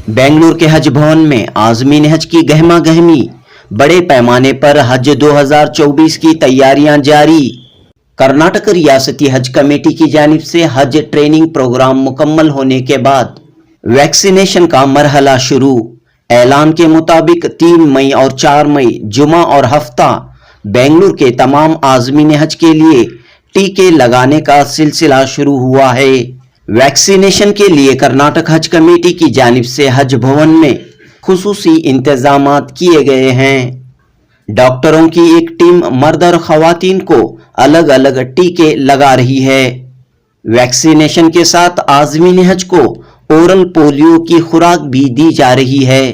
बेंगलुरु के हज भवन में आज़मीन हज की गहमा गहमी। बड़े पैमाने पर हज 2024 की तैयारियां जारी। कर्नाटक रियासती हज कमेटी की जानिब से हज ट्रेनिंग प्रोग्राम मुकम्मल होने के बाद वैक्सीनेशन का मरहला शुरू। ऐलान के मुताबिक 3 मई और 4 मई जुमा और हफ्ता बेंगलुरु के तमाम आज़मीन हज के लिए टीके लगाने का सिलसिला शुरू हुआ है। वैक्सीनेशन के लिए कर्नाटक हज कमेटी की जानिब से हज भवन में खुसूसी इंतजामात किए गए हैं। डॉक्टरों की एक टीम मर्द और खवातीन को अलग अलग टीके लगा रही है। वैक्सीनेशन के साथ आज़मीन हज को ओरल पोलियो की खुराक भी दी जा रही है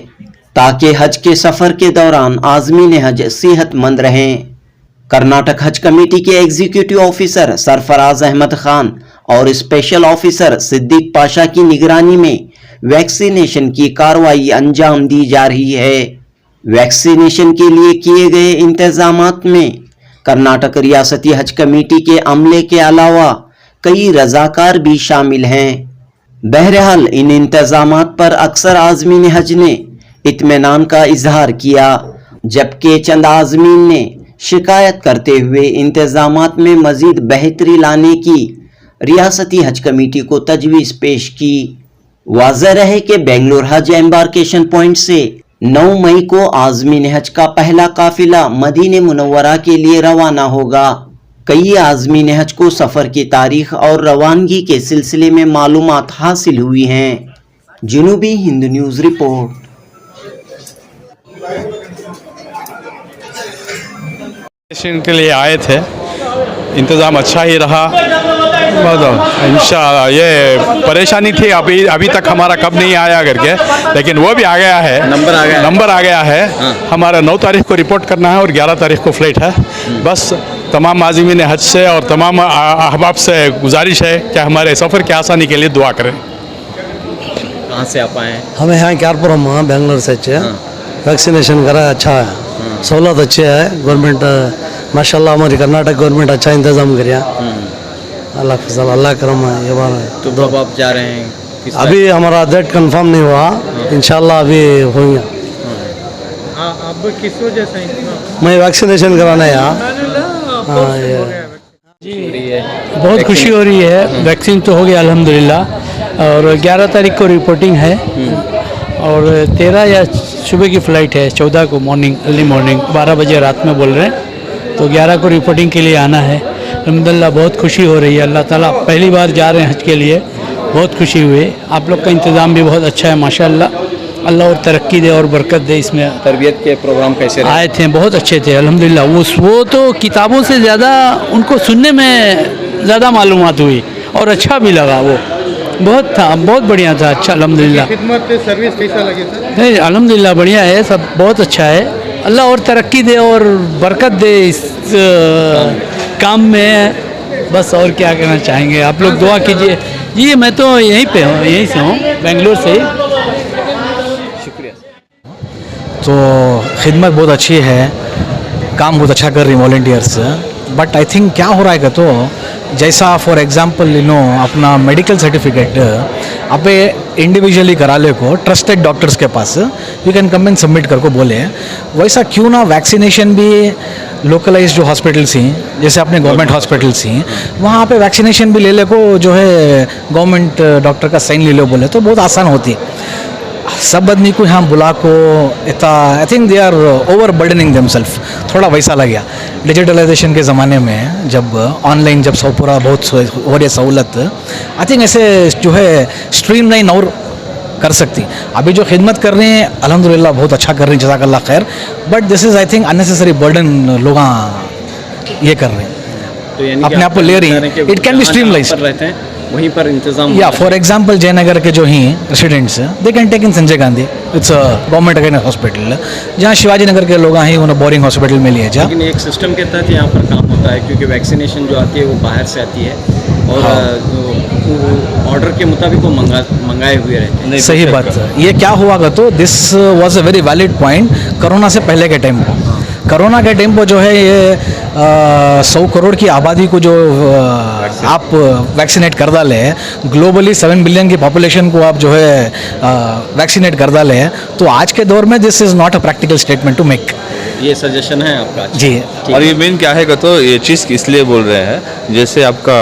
ताकि हज के सफर के दौरान आज़मीन हज सेहतमंद रहें। कर्नाटक हज कमेटी के एग्जीक्यूटिव ऑफिसर सरफराज अहमद खान और स्पेशल ऑफिसर सिद्दीक पाशा की निगरानी में वैक्सीनेशन की कार्रवाई अंजाम दी जा रही है। वैक्सीनेशन के लिए किए गए इंतजामात में कर्नाटक रियासती हज कमेटी के अमले के अलावा कई रजाकार भी शामिल हैं। बहरहाल इन इंतजामात पर अक्सर आज़मीन हज ने इत्मीनान का इजहार किया, जबकि चंद आज़मीन ने शिकायत करते हुए इंतजामात में मजीद बेहतरी लाने की रियासती हज कमेटी को तजवीज़ पेश की। वाज़ेह रहे कि बेंगलुरु हज एम्बार्केशन पॉइंट से 9 मई को आज़मीन हज का पहला काफिला मदीने मुनव्वरा के लिए रवाना होगा। कई आज़मीन हज को सफ़र की तारीख और रवानगी के सिलसिले में मालूमात हासिल हुई हैं। जनूबी हिंद न्यूज़ रिपोर्ट। के लिए आए थे, इंतज़ाम अच्छा ही रहा। इंशाअल्लाह ये परेशानी थी अभी तक हमारा कब नहीं आया करके, लेकिन वो भी आ गया है, नंबर आ गया है। हाँ। हमारा 9 तारीख को रिपोर्ट करना है और 11 तारीख को फ्लाइट है। बस तमाम आज़मीन हज से और तमाम अहबाब से गुजारिश है कि हमारे सफ़र की आसानी के लिए दुआ करें। कहाँ से आप आए हैं? हमें यहाँ क्यारपुरम बेंगलोर से अच्छे वैक्सीनेशन करा, अच्छा है, सहूलत अच्छी है। गवर्नमेंट माशाल्लाह हमारी कर्नाटक गवर्नमेंट अच्छा इंतज़ाम करिया। अल्लाह फजल, अल्लाह करम है। ये बार तो कब आप जा रहे हैं? अभी हमारा डेट कंफर्म नहीं हुआ, इंशाल्लाह अभी होंगे। अब किस वजह से? मैं वैक्सीनेशन कराना है यहाँ। हाँ, बहुत खुशी हो रही है। वैक्सीन तो हो गया अल्हम्दुलिल्लाह, और 11 तारीख को रिपोर्टिंग है और 13 या सुबह की फ़्लाइट है, 14 को मॉर्निंग, अर्ली मॉर्निंग 12 बजे रात में बोल रहे हैं। तो 11 को रिपोर्टिंग के लिए आना है। अल्हम्दुलिल्लाह बहुत खुशी हो रही है। अल्लाह ताला, पहली बार जा रहे हैं हज के लिए, बहुत खुशी हुई। आप लोग का इंतज़ाम भी बहुत अच्छा है माशाल्लाह। अल्लाह और तरक्की दे और बरकत दे। इसमें तरबियत के प्रोग्राम कैसे आए थे? बहुत अच्छे थे अल्हम्दुलिल्लाह। वो तो किताबों से ज़्यादा उनको सुनने में ज़्यादा मालूमात हुई और अच्छा भी लगा। वो बहुत था, बहुत बढ़िया था। अच्छा अल्हम्दुलिल्लाह। खिदमत सर्विस कैसा लगे सर? नहीं अल्हम्दुलिल्लाह बढ़िया है, सब बहुत अच्छा है। अल्लाह और तरक्की दे और बरकत दे इस काम में। बस और क्या कहना चाहेंगे, आप लोग दुआ कीजिए। जी मैं तो यहीं पे हूँ, यहीं से हूँ, बेंगलोर से। शुक्रिया। तो खिदमत बहुत अच्छी है, काम बहुत अच्छा कर रही वॉलंटियर्स। बट आई थिंक क्या हो रहा है तो जैसा फॉर एग्जांपल अपना मेडिकल सर्टिफिकेट आप इंडिविजुअली करा ले को ट्रस्टेड डॉक्टर्स के पास you can come and submit कर को बोले, वैसा क्यों ना वैक्सीनेशन भी लोकलाइज जो हॉस्पिटल्स हैं, जैसे अपने गवर्नमेंट हॉस्पिटल्स हैं, वहाँ पे वैक्सीनेशन भी ले ले को जो है गवर्नमेंट डॉक्टर का साइन ले लो बोले तो बहुत आसान होती। सब आदमी को यहाँ बुला को इतना I think they are overburdening themself, थोड़ा वैसा लग गया। डिजिटलाइजेशन के ज़माने में जब ऑनलाइन जब सब पूरा बहुत हो रही सहूलत, आई थिंक ऐसे जो है स्ट्रीमलाइन और कर सकती। अभी जो खिदमत कर रहे हैं अल्हम्दुलिल्लाह बहुत अच्छा कर रहे हैं, जज़ाकल्लाह खैर। But this is I think unnecessary burden लोग ये कर रहे हैं, तो यानी अपने आप को ले रही हैं। इट कैन बी स्ट्रीमलाइज्ड रहते हैं वहीं पर इंतजाम। या फॉर एग्जांपल जयनगर के जो हैं residents they can take in Sanjay Gandhi, it's a government again hospital. जहाँ शिवाजी नगर के लोग हैं उन्हें बोरिंग हॉस्पिटल में लिए जा। लेकिन एक सिस्टम के तहत यहाँ पर काम होता है, क्योंकि वैक्सीनेशन जो आती है वो बाहर से आती है और ऑर्डर के मुताबिक वो मंगाए हुए रहते हैं। सही बात है। ये क्या हुआ तो this was a very valid point. Corona से पहले के टाइम को, कोरोना के टाइम पर जो है ये 100 करोड़ की आबादी को जो आप वैक्सीनेट कर डाले, ग्लोबली 7 बिलियन की पॉपुलेशन को आप जो है वैक्सीनेट कर डाले, तो आज के दौर में this is not a practical statement to make. ये सजेशन है आपका? जी। और ये मेन क्या है तो ये चीज़ इसलिए बोल रहे हैं, जैसे आपका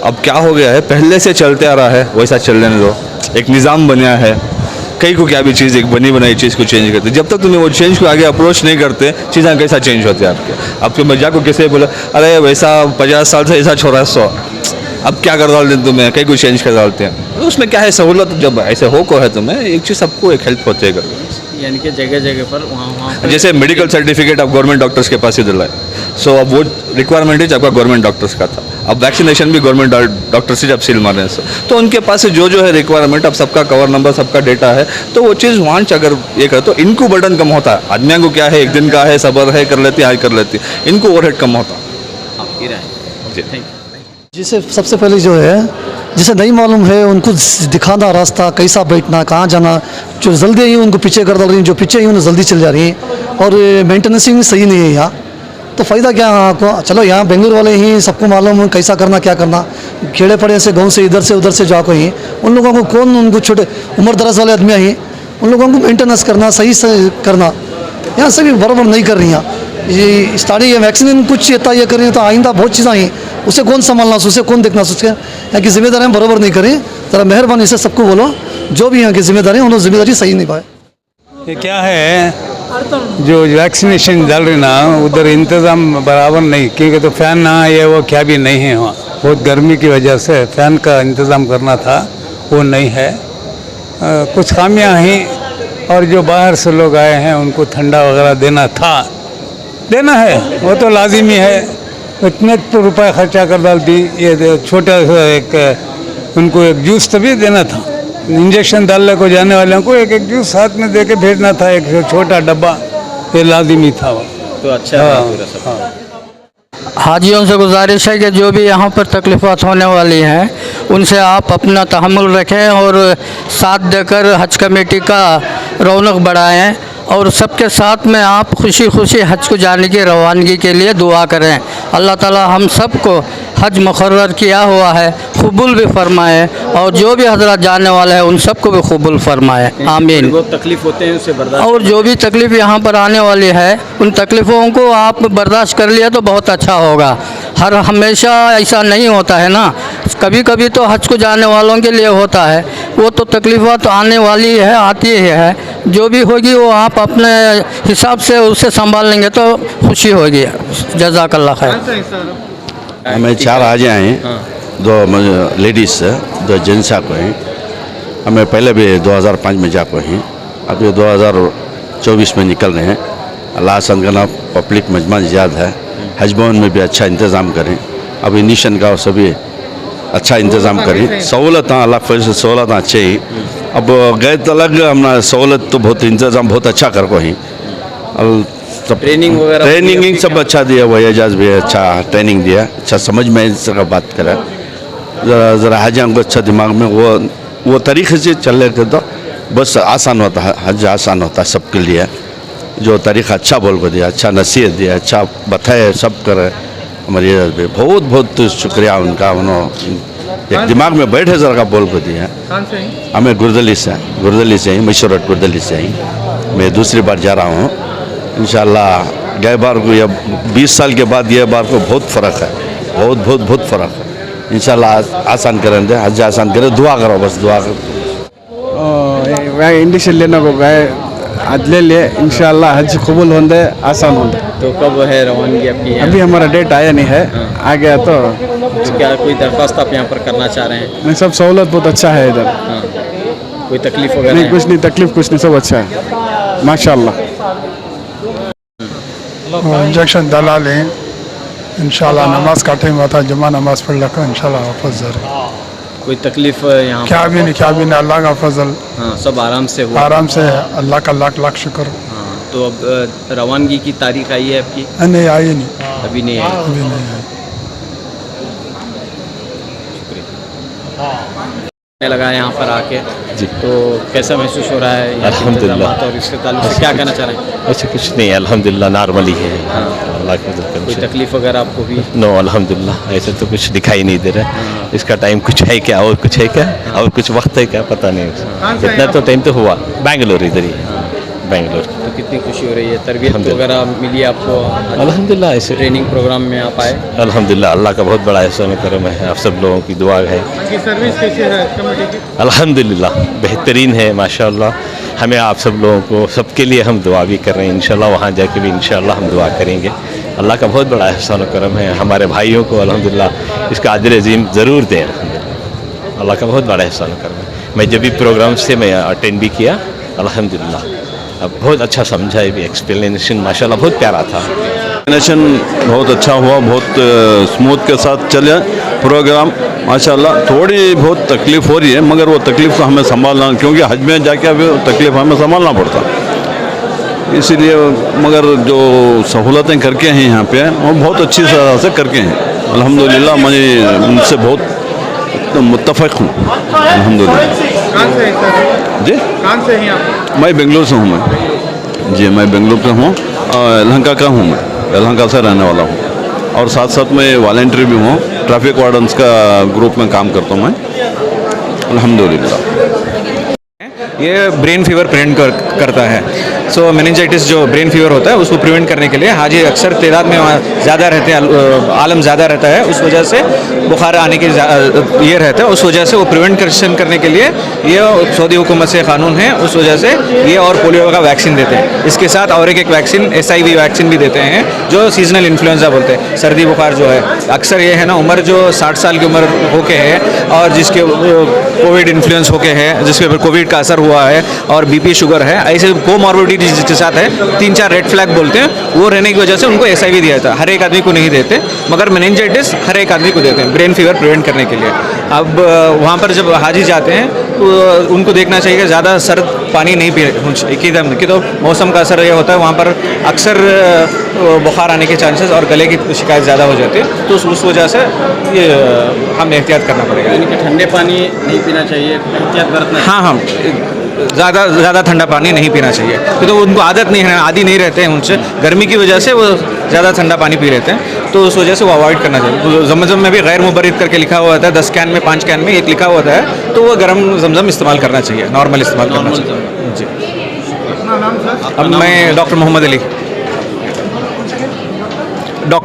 अब क्या हो गया है, पहले से चलते आ रहा है वैसा चलने दो, एक निज़ाम बना है, कई को क्या भी चीज़ एक बनी बनाई चीज़ को चेंज करते, जब तक तुम्हें वो चेंज को आगे अप्रोच नहीं करते, चीज़ें कैसा चेंज होती है आपके। आपके मजाक को कैसे बोला, अरे वैसा 50 साल से ऐसा छोड़ा 100, अब क्या कर डालते हैं तुम्हें, कई को चेंज कर डालते हैं, तो उसमें क्या है सहूलत, जब ऐसे हो को है तुम्हें एक चीज़ सबको एक हेल्प होती है करके। यानी कि जगह जगह पर वहाँ जैसे मेडिकल सर्टिफिकेट आप गवर्नमेंट डॉक्टर्स के पास ही दिलाए, सो अब वो रिक्वायरमेंट है आपका गवर्नमेंट डॉक्टर्स का था, अब वैक्सीनेशन भी गवर्नमेंट डॉक्टर से जब सील मार रहे हैं, तो उनके पास से जो है रिक्वायरमेंट, अब सबका कवर नंबर सबका डेटा है, तो वो चीज़ वांच अगर ये करे तो इनको बर्डन कम होता है। आदमियों को क्या है, एक दिन का है, सबर है, कर लेती है, आज कर लेती है, इनको ओवरहेड कम होता है। आपकी राय? जी, थैंक यू। जिसे सबसे पहले जो है, जिसे नहीं मालूम है उनको दिखाना रास्ता, कैसा बैठना, कहाँ जाना, जो जल्दी आई उनको पीछे कर डाल रही हैं, जो पीछे आई उन्हें जल्दी चल जा रही हैं, और मेंटेनेंसिंग भी सही नहीं है यहाँ। तो फ़ायदा क्या है आपको? चलो यहाँ बेंगलुरु वाले ही सबको मालूम है कैसा करना क्या करना, खेड़े पड़े से गाँव से इधर से उधर से जाको ही, उन लोगों को कौन, उनको छोटे उम्र दराज वाले आदमी ही, उन लोगों को मेंटेनेंस करना, सही से करना, यहाँ से भी बराबर नहीं कर रही हैं। ये स्टार्टिंग वैक्सीन कुछ इतना ये कर रही है, तो आइंदा बहुत चीज़ें आई, उसे कौन संभालना, उसे कौन देखना, उसके यहाँ की जिम्मेदारियाँ बराबर नहीं करें। ज़रा मेहरबानी से सबको बोलो, जो भी यहाँ की जिम्मेदारी है उन्होंने जिम्मेदारी सही निभाए। ये क्या है, जो वैक्सीनेशन डाल रहे ना, उधर इंतज़ाम बराबर नहीं, क्योंकि तो फ़ैन ना ये वो क्या भी नहीं है वहाँ, बहुत गर्मी की वजह से फ़ैन का इंतज़ाम करना था, वो नहीं है। कुछ खामियां हैं, और जो बाहर से लोग आए हैं उनको ठंडा वगैरह देना था, देना है, वो तो लाजिमी है। इतने तो रुपए खर्चा कर डालती, ये छोटा सा एक उनको एक जूस तभी देना था, इंजेक्शन डालने को जाने वालों को एक जूस हाथ में दे के भेजना था, एक छोटा डब्बा, ये लाजिमी था वो। तो अच्छा है पूरा सब। हाजियों से गुजारिश है कि जो भी यहाँ पर तकलीफ़ात होने वाली हैं उनसे आप अपना तहम्मुल रखें और साथ देकर हज कमेटी का रौनक बढ़ाएं, और सबके साथ में आप खुशी खुशी हज को जाने की रवानगी के लिए दुआ करें। अल्लाह ताला हम सबको हज मुकर्रर किया हुआ है कबूल भी फरमाए, और जो भी हजरत जाने वाले हैं उन सबको भी कबूल फरमाए, आमीन। बहुत तकलीफ होते हैं उससे बर्दाश्त, और जो भी तकलीफ़ यहाँ पर आने वाली है उन तकलीफ़ों को आप बर्दाश्त कर लिया तो बहुत अच्छा होगा। हर हमेशा ऐसा नहीं होता है ना, कभी कभी तो हज को जाने वालों के लिए होता है, वो तो तकलीफ़ तो आने वाली है, आती ही है, जो भी होगी वो आप अपने हिसाब से उसे संभाल लेंगे तो खुशी होगी। जज़ाकल्लाह खैर। हमें 4 आ जाए, 2 लेडीज़ है, 2 जेंट्स को हैं। हमें पहले भी 2005 में जाको हैं, अभी 2024 में निकल रहे हैं। अल्लाह हसन का नाम पब्लिक मजमा ज़्यादा है, हज भवन में भी अच्छा इंतज़ाम करें, अभी निशन का सभी अच्छा इंतज़ाम करें, सहूलत अल्लाह फजल से सहूलत अच्छे ही। अब गए तो अलग हमने सहूलत तो बहुत इंतज़ाम बहुत अच्छा कर को ही, ट्रेनिंग वगैरह ट्रेनिंग सब अच्छा दिया, वही एजाज भी अच्छा ट्रेनिंग दिया, अच्छा समझ में इसका बात करा, ज़रा हजां को अच्छा दिमाग में वो तरीक़े से चल रहे तो बस आसान होता है, हज आसान होता है सबके लिए। जो तरीक़ा अच्छा बोल को दिया, अच्छा नसीहत दिया, अच्छा बताए, सब करे, हमारी एजाज भी बहुत बहुत शुक्रिया उनका, उन्होंने एक दिमाग में बैठे ज़रा का बोल को दिया। हमें गुरदली से ही, मशूरत गुरदली से ही मैं दूसरी बार जा रहा हूँ। इंशाअल्लाह गए बार को या 20 साल के बाद ये बार को बहुत फ़र्क है, बहुत फ़र्क है। इंशाअल्लाह आसान करें दे, हज आसान करें, दुआ करो, बस दुआ करो। वह इंडिशन लेने को गए, आज ले लिए, इंशाअल्लाह हज कबूल होंगे, आसान होंगे। तो कब है रवानगी आपकी? अभी हमारा डेट आया नहीं है, आ गया तो क्या कोई दरख्वास्त आप यहाँ पर करना चाह रहे हैं? नहीं, सब सहूलत बहुत अच्छा है इधर। हाँ, कोई तकलीफ वगैरह नहीं, है? कुछ नहीं तकलीफ, कुछ नहीं, सब अच्छा है माशाअल्लाह। इंजेक्शन डला लें, इंशाल्लाह नमाज का टाइम होता है, जुम्मा नमाज पढ़ लगा, इंशाल्लाह वापस जा रहे। कोई तकलीफ यहाँ क्या भी नहीं, अल्लाह का फजल। हाँ, सब आराम से हुआ? आराम से, अल्लाह का लाख लाख शुक्र। हाँ, तो अब रवानगी की तारीख आई है आपकी? नहीं, आई नहीं, अभी नहीं आई। अभी नहीं आई। लगा है यहाँ पर आके जी। तो कैसा महसूस हो रहा है यहाँ के अल्हम्दुलिल्लाह। इंतज़ामात और इसके ताल्लुक से क्या कहना चाह रहे हैं? ऐसे कुछ नहीं है, अल्हम्दुलिल्लाह नॉर्मली है। अल्लाह की कोई मदद से। तकलीफ वगैरह आपको भी? नो अल्हम्दुलिल्लाह, ऐसे तो कुछ दिखाई नहीं दे रहा है। इसका टाइम कुछ है क्या और कुछ है क्या और कुछ वक्त है क्या पता नहीं। इतना तो टाइम तो हुआ। बेंगलोर इधर ही है, बेंगलोर। तो कितनी खुशी हो रही है, तरबियत वगैरह मिली आपको? अल्हम्दुलिल्लाह ऐसे ट्रेनिंग प्रोग्राम में आप आए? अल्हम्दुलिल्लाह, अल्लाह का बहुत बड़ा एहसान करम है, आप सब लोगों की दुआ है। सर्विस कैसी है कमेटी की? अल्हम्दुलिल्लाह बेहतरीन है माशाअल्लाह। हमें आप सब लोगों को सबके लिए हम दुआ भी कर रहे हैं, इंशाल्लाह वहाँ जाके भी इंशाल्लाह हम दुआ करेंगे। अल्लाह का बहुत बड़ा एहसान करम है, हमारे भाइयों को अल्हम्दुलिल्लाह इसका अजर अज़ीम ज़रूर दें। अल्हम्दुलिल्लाह अल्लाह का बहुत बड़ा एहसान करम है। मैं जब भी प्रोग्राम्स से मैं अटेंड भी किया अल्हम्दुलिल्लाह, अब बहुत अच्छा समझा है भी, एक्सप्लेनेशन माशाल्लाह बहुत प्यारा था। एक्सप्लेनेशन बहुत अच्छा हुआ, बहुत स्मूथ के साथ चले प्रोग्राम माशाल्लाह। थोड़ी बहुत तकलीफ़ हो रही है मगर वो तकलीफ़ को हमें संभालना, क्योंकि हज में जाके अभी तकलीफ़ हमें संभालना पड़ता, इसीलिए मगर जो सहूलतें करके हैं यहाँ पे वो बहुत अच्छी तरह से करके हैं अल्हम्दुलिल्लाह। मैं उनसे बहुत मुत्तफ़िक़ हूँ अल्हम्दुलिल्लाह। कहाँ से है जी, कहाँ से हैं आप? मैं बेंगलोर से हूँ। मैं जी मैं बेंगलोर से हूँ, यलहंका का हूँ, मैं यलहंका से रहने वाला हूँ और साथ साथ मैं वॉलंटियर भी हूँ, ट्रैफिक वार्डन्स का ग्रुप में काम करता हूँ मैं अल्हम्दुलिल्लाह। ये ब्रेन फीवर प्रिवेंट करता है। सो मेनिंजाइटिस जो ब्रेन फीवर होता है उसको प्रिवेंट करने के लिए हाजी अक्सर तादाद में वहाँ ज़्यादा रहते हैं, आलम ज़्यादा रहता है, उस वजह से बुखार आने की ये रहता है, उस वजह से वो प्रिवेंशन करने के लिए ये सऊदी हुकूमत से कानून है, उस वजह से ये और पोलियो का वैक्सीन देते हैं। इसके साथ और एक वैक्सीन HIV वैक्सीन भी देते हैं जो सीजनल इन्फ्लुएंजा बोलते हैं, सर्दी बुखार जो है। अक्सर ये है ना उम्र जो 60 साल की उम्र होके है और जिसके कोविड इन्फ्लुएंस होके है, जिसके ऊपर कोविड का असर हुआ है और BP शुगर है, ऐसे कोमॉर्बिडिटी जिसके साथ है 3-4 रेड फ्लैग बोलते हैं, वो रहने की वजह से उनको HIV दिया जाता है। हर एक आदमी को नहीं देते मगर मेनिंजाइटिस हर एक आदमी को देते हैं ब्रेन फीवर प्रिवेंट करने के लिए। अब वहाँ पर जब हाजी जाते हैं तो उनको देखना चाहिए कि ज़्यादा सर्द पानी नहीं पी एकदम, कि तो मौसम का असर ये होता है वहाँ पर अक्सर बुखार आने के चांसेस और गले की शिकायत ज़्यादा हो जाती है, तो उस वजह से ये हमें एहतियात करना पड़ेगा। यानी कि ठंडे पानी नहीं पीना चाहिए, एहतियात बरतना। हाँ, ज़्यादा ठंडा पानी नहीं पीना चाहिए, तो उनको आदत नहीं है, आदी नहीं रहते हैं उनसे, गर्मी की वजह से वो ज़्यादा ठंडा पानी पी लेते हैं, तो उस वजह से वो अवॉइड करना चाहिए। तो ज़मज़म में भी गैर मुबर्रिद करके लिखा हुआ होता है, 10 कैन में 5 कैन में एक लिखा हुआ है, तो वो गर्म ज़मज़म इस्तेमाल करना चाहिए, नॉर्मल इस्तेमाल करना चाहिए जी। अपना नाम सर? अब मैं doctor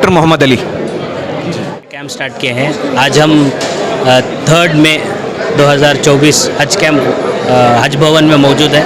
Mohammad Ali camp start किए हैं। आज हम 3 मई 2024 हज कैंप हज भवन में मौजूद है।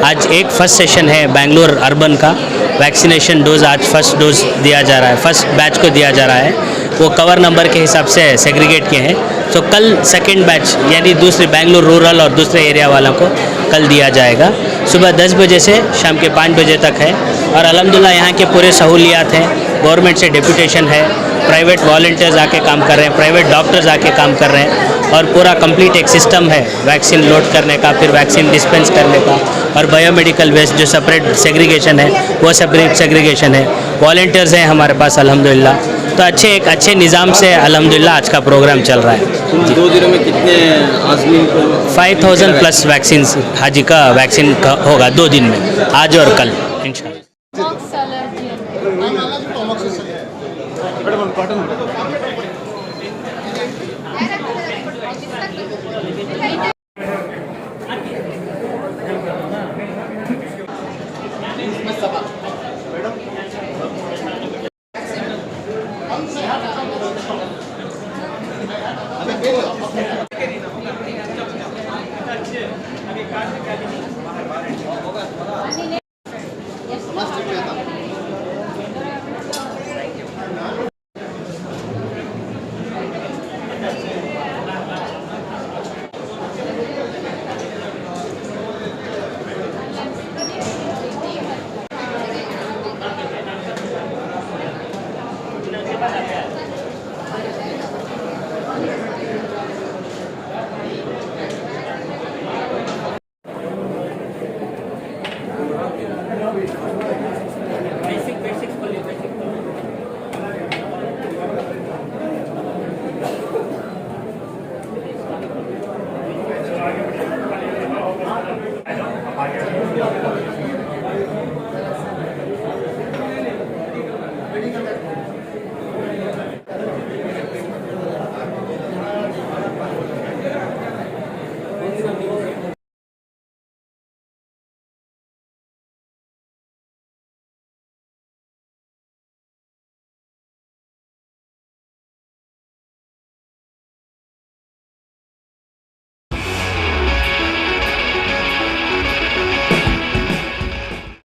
आज एक फर्स्ट सेशन है बेंगलोर अर्बन का, वैक्सीनेशन डोज आज फर्स्ट डोज दिया जा रहा है, फर्स्ट बैच को दिया जा रहा है, वो कवर नंबर के हिसाब से सेग्रीगेट किए हैं। तो कल सेकंड बैच यानी दूसरे बेंगलोर रूरल और दूसरे एरिया वालों को कल दिया जाएगा। सुबह 10 बजे से शाम के 5 बजे तक है और अल्हम्दुलिल्लाह यहाँ के पूरे सहूलियात हैं, गवर्नमेंट से डेपुटेशन है, प्राइवेट वॉलंटियर्स आके काम कर रहे हैं, प्राइवेट डॉक्टर्स आके काम कर रहे हैं और पूरा कंप्लीट एक सिस्टम है वैक्सीन लोड करने का, फिर वैक्सीन डिस्पेंस करने का और बायोमेडिकल वेस्ट जो सेपरेट सेग्रीगेशन है वो सेपरेट सेग्रीगेशन है। वॉलंटियर्स हैं हमारे पास अल्हम्दुलिल्लाह, तो एक अच्छे निज़ाम से अल्हम्दुलिल्लाह आज का प्रोग्राम चल रहा है। 2 दिनों में कितने आदमी को 5000 प्लस वैक्सीन हाजी का वैक्सीन होगा 2 दिन में, आज और कल इंशाल्लाह।